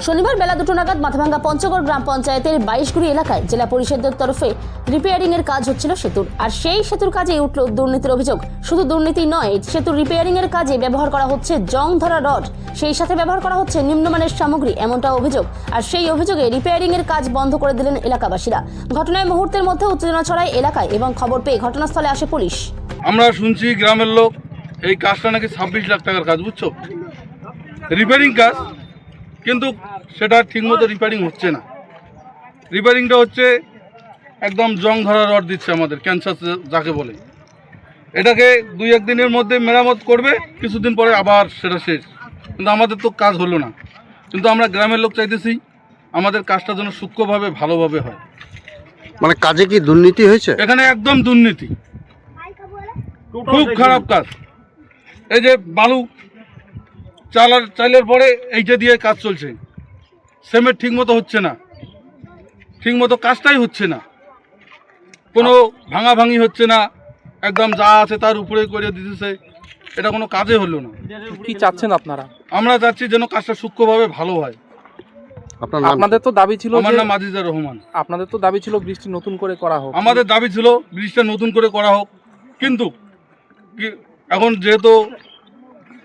শনিবার বেলা 2টো নাগাদ মাথাভাঙ্গা পঞ্চগড় গ্রাম পঞ্চায়েতের 22গুড়ি এলাকায় জেলা পরিষদের তরফে রিপেয়ারিং এর কাজ হচ্ছিল সেতুর। আর সেই সেতুর কাজে উঠল দুর্নীতির অভিযোগ। শুধু দুর্নীতি নয়, সেতুর রিপেয়ারিং এর কাজে ব্যবহার করা হচ্ছে জং ধরা রড, সেই সাথে ব্যবহার করা হচ্ছে নিম্নমানের সামগ্রী, এমনটা অভিযোগ। আর সেই অভিযোগে রিপেয়ারিং এর কাজ বন্ধ করে দিলেন এলাকাবাসীরা। ঘটনায় মুহূর্তের মধ্যে উত্তেজনা ছড়ায় এলাকায় এবং খবর পেয়ে ঘটনাস্থলে আসে পুলিশ। আমরা শুনছি গ্রামের লোক এই কাজটা নাকি 26 লাখ টাকার কাজ, বুঝছো, রিপেয়ারিং কাজ, কিন্তু সেটা ঠিকমতো রিপেয়ারিং হচ্ছে না। রিপেয়ারিংটা হচ্ছে একদম জং ধরা রড দিচ্ছে আমাদের, ক্যান্সার যাকে বলে। এটাকে 2-1 দিনের মধ্যে মেরামত করবে, কিছুদিন পরে আবার সেটা শেষ। কিন্তু আমাদের তো কাজ হলো না। কিন্তু আমরা গ্রামের লোক চাইতেছি আমাদের কাজটা যেন সূক্ষ্মভাবে ভালোভাবে হয়। মানে কাজে কি দুর্নীতি হয়েছে? এখানে একদম দুর্নীতি, খুব খারাপ কাজ। এই যে বালু চালের পরে এইটা দিয়ে কাজ চলছে, সিমেন্ট ঠিক মতো হচ্ছে না, ঠিক মতো কাজটাই হচ্ছে না, কোনো ভাঙাভাঙি হচ্ছে না, একদম যা আছে তার উপরে করে দিতেছে। এটা কোনো কাজে হলো না। কি চাচ্ছেন আপনারা? আমরা চাচ্ছি যেন কাজটা সূক্ষ্মভাবে ভালো হয়। আপনাদের তো দাবি ছিল, আমার নাম আজিজুর রহমান। আপনাদের তো দাবি ছিল বৃষ্টি নতুন করে করা হোক। আমাদের দাবি ছিল ব্রিজটা নতুন করে করা হোক, কিন্তু এখন যেহেতু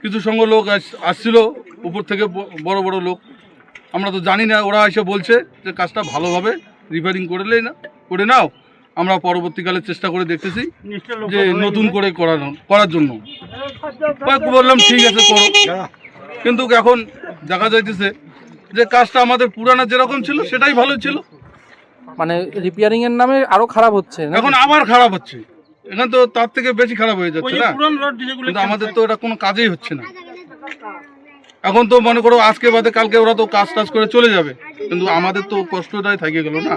কিছু সংখ্য লোক আসছিল উপর থেকে, বড় বড় লোক, আমরা তো জানি না, ওরা এসে বলছে যে কাজটা ভালোভাবে রিপেয়ারিং করে নাও। আমরা পরবর্তীকালে চেষ্টা করে দেখতেছি যে নতুন করে করার জন্য। বললাম ঠিক আছে করো, কিন্তু এখন দেখা যাইতেছে যে কাজটা আমাদের পুরানা যেরকম ছিল সেটাই ভালো ছিল, মানে রিপেয়ারিং এর নামে আরো খারাপ হচ্ছে, এখন আবার খারাপ হচ্ছে। এখানে তো তার থেকে বেশি খারাপ হয়ে যাচ্ছে না, কিন্তু আমাদের তো এটা কোনো কাজেই হচ্ছে না। এখন তো মনে করো আজকে বাদে কালকে ওরা তো কাজ টাজ করে চলে যাবে, কিন্তু আমাদের তো কষ্টটাই থেকে গেল না।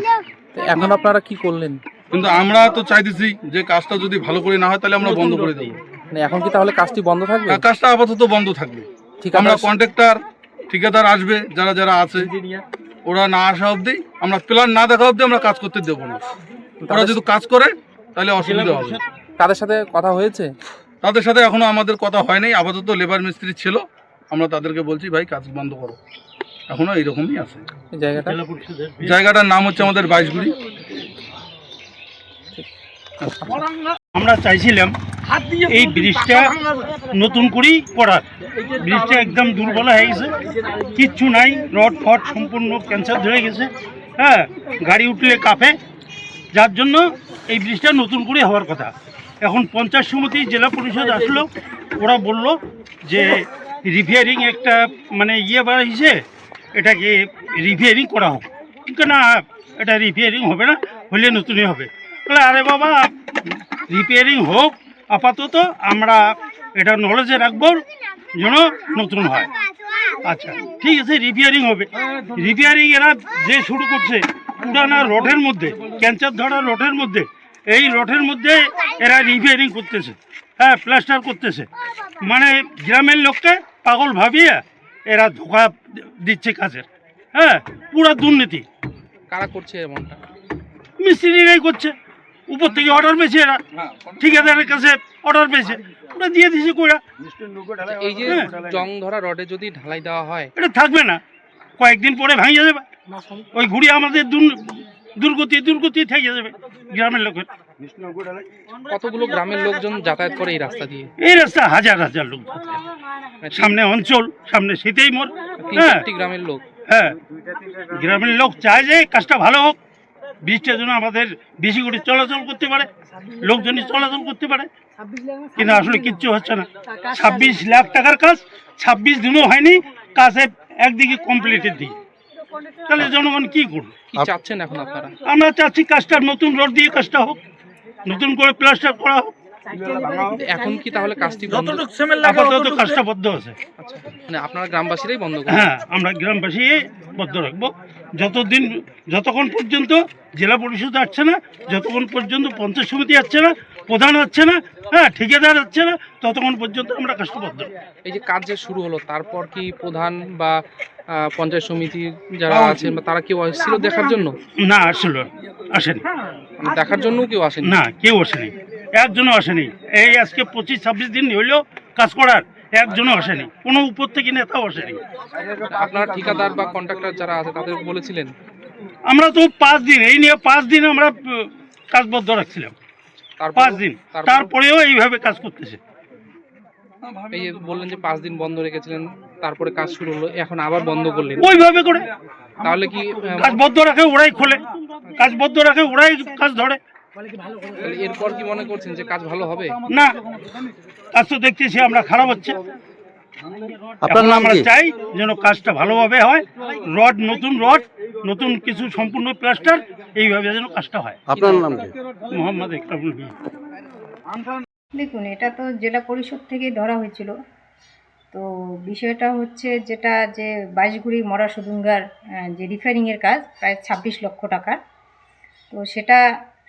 এখন আপনারা কি করলেন? কিন্তু আমরা তো চাইতেছি যে কাজটা যদি ভালো করে না হয় তাহলে আমরা বন্ধ করে দেবো। মানে এখন কি তাহলে কাজটি বন্ধ থাকবে? কাজটা আপাতত বন্ধ থাকবে। আমরা ঠিকাদার আসবে, যারা আছে, ওরা না আসা অবধি, আমরা প্ল্যান না দেখা অবধি আমরা কাজ করতে দেবো না। ওরা যদি কাজ করে তাহলে অসুবিধা হবে। তাদের সাথে কথা হয়েছে? তাদের সাথে এখনো আমাদের কথা হয় নাই। আপাতত লেবার মিস্ত্রি ছিল, আমরা তাদেরকে বলছি ভাই কাজ বন্ধ করো, এখনো এইরকমই আছে। জায়গাটার নাম হচ্ছে আমাদের 22গুড়ি। আমরা চাইছিলাম এই ব্রিজটা নতুন করেই করার। ব্রিজটা একদম দুর্বল হয়ে গেছে, কিচ্ছু নাই, রড ফট সম্পূর্ণ ক্যান্সার ধরে গেছে। হ্যাঁ, গাড়ি উঠলে কাঁপে, যার জন্য এই ব্রিজটা নতুন করে হওয়ার কথা। এখন পঞ্চায়েত সমিতি, জেলা পরিষদ আসলো, ওরা বলল যে রিপেয়ারিং একটা মানে বাড়াইছে, এটাকে রিপেয়ারিং করা হোক। কিন্তু না, এটা রিপেয়ারিং হবে না, হলে নতুনই হবে। তাহলে আরে বাবা, রিপেয়ারিং হোক, আপাতত আমরা এটা নলেজে রাখবো যেন নতুন হয়। আচ্ছা ঠিক আছে, রিপেয়ারিং হবে। রিপেয়ারিং এরা যে শুরু করছে পুরানা রডের মধ্যে, ক্যান্সার ধরা রডের মধ্যে, এই রডের মধ্যে এরা রিপেয়ারিং করতেছে। হ্যাঁ, প্লাস্টার করতেছে, মানে গ্রামের লোককে পাগল ভাবিয়ে এরা ধোঁকা দিচ্ছে কাজের। হ্যাঁ, পুরা দুর্নীতি। কারা করছে এমনটা? মিস্ত্রিরাই করছে, উপর থেকে অর্ডার পেয়েছে, এরা ঠিকাদারের কাছে অর্ডার পেয়েছে, ওরা দিয়ে দিয়েছে কইরা। এই যে জং ধরা রডে যদি ঢালাই দেওয়া হয়, এটা থাকবে না, কয়েকদিন পরে ভাঙিয়ে যাবে। ওই ঘুড়ি আমাদের দুর্গতি থেকে যাবে গ্রামের লোকের। কতগুলো গ্রামের লোকজন যাতায়াত করে এই রাস্তা দিয়ে? এই রাস্তা হাজার হাজার লোক, সামনে অঞ্চল, সামনে শীতেই মোর। 3-4টি গ্রামের লোক। হ্যাঁ, গ্রামের লোক চায় যে কাজটা ভালো হোক, ব্রিজটা যেন আমাদের বেশি করে চলাচল করতে পারে, লোকজনই চলাচল করতে পারে। কিন্তু আসলে কিচ্ছু হচ্ছে না। 26 লাখ টাকার কাজ 26 দিনও হয়নি, কাজে একদিকে কমপ্লিটের দিকে। তাহলে জনগণ কি করবে? কি চাচ্ছেন এখন আপনারা? আমরা চাচ্ছি কাজটা নতুন রড দিয়ে কাজটা হোক, নতুন করে প্লাস্টার করা হোক। এখন কি তাহলে কাজটি বন্ধ? আপাতত কাজটা বদ্ধ আছে। আচ্ছা, মানে আপনারা গ্রামবাসীরাই বন্ধ করবেন? হ্যাঁ, আমরা গ্রামবাসী বদ্ধ রাখবো যতক্ষণ পর্যন্ত জেলা পরিষদ আসছে না, যতক্ষণ পর্যন্ত পঞ্চায়েত সমিতি আসছে না, প্রধান হচ্ছে না, হ্যাঁ, ঠিকাদার হচ্ছে না, ততক্ষণ পর্যন্ত আমরা কাজটা বদ্ধ। এই যে কাজ যে শুরু হলো, তারপর কি প্রধান বা পঞ্চায়েত সমিতির যারা আছেন তারা কেউ আসছিল দেখার জন্য? না, আসেনি। মানে দেখার জন্য কেউ আসেনি? না, কেউ আসেনি, একজনও আসেনি। এই আজকে 25-26 দিন হইলো কাজ করার, একজনও আসেনি, কোনো উপর থেকে নেতাও আসেনি। আপনার ঠিকাদার বা কন্ট্রাক্টর যারা আছে তাদের বলেছিলেন? আমরা তো 5 দিন এই নিয়ে 5 দিন আমরা কাজ বন্ধ রাখছিলাম, 5 দিন, তারপরেও এইভাবে কাজ করতেছে। এই যে বললেন যে 5 দিন বন্ধ রেখেছিলেন, তারপরে কাজ শুরু হলো, এখন আবার বন্ধ করলেন, ওইভাবে করে তাহলে কি কাজ বন্ধ রাখে ওরাই খোলে, কাজ বন্ধ রাখে ওরাই কাজ ধরে। তাহলে এরপর কি মনে করছেন যে কাজ ভালো হবে? না, কাজ তো দেখতেছি আমরা খারাপ হচ্ছে। আপনার এখন নাম আমরা কি? চাই যেন কাজটা ভালোভাবে হয়, রড নতুন কিছু সম্পূর্ণ প্লাস্টার, এইভাবে যেন কাজটা হয়। আপনার নাম কি? মোহাম্মদ ইকরামুল মিয়া। দেখুন, এটা তো জেলা পরিষদ থেকে ধরা হয়েছিল। তো বিষয়টা হচ্ছে যেটা যে বাইশগুড়ি মরা সুদুঙ্গার যে রিপেয়ারিংয়ের কাজ প্রায় 26 লক্ষ টাকার। তো সেটা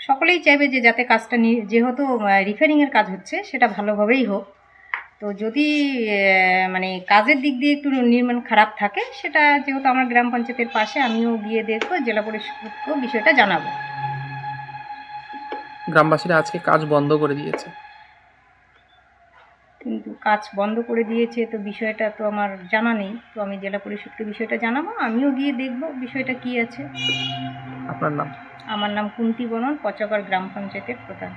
সকলেই চাইবে যে যাতে কাজটা যেহেতু রিপেয়ারিংয়ের কাজ হচ্ছে সেটা ভালোভাবেই হোক। তো যদি মানে কাজের দিক দিয়ে একটু নির্মাণ খারাপ থাকে, সেটা যেহেতু আমার গ্রাম পঞ্চায়েতের পাশে, আমিও গিয়ে দেখবো, জেলা পরিষদকেও বিষয়টা জানাবো। গ্রামবাসীরা আজকে কাজ বন্ধ করে দিয়েছে। কিন্তু কাজ বন্ধ করে দিয়েছে, তো বিষয়টা তো আমার জানা নেই। তো আমি জেলা পরিষদকে বিষয়টা জানাবো, আমিও গিয়ে দেখব বিষয়টা কি আছে। আপনার নাম? আমার নাম কুন্তি বর্মন, পচাগড় গ্রাম পঞ্চায়েতের প্রধান।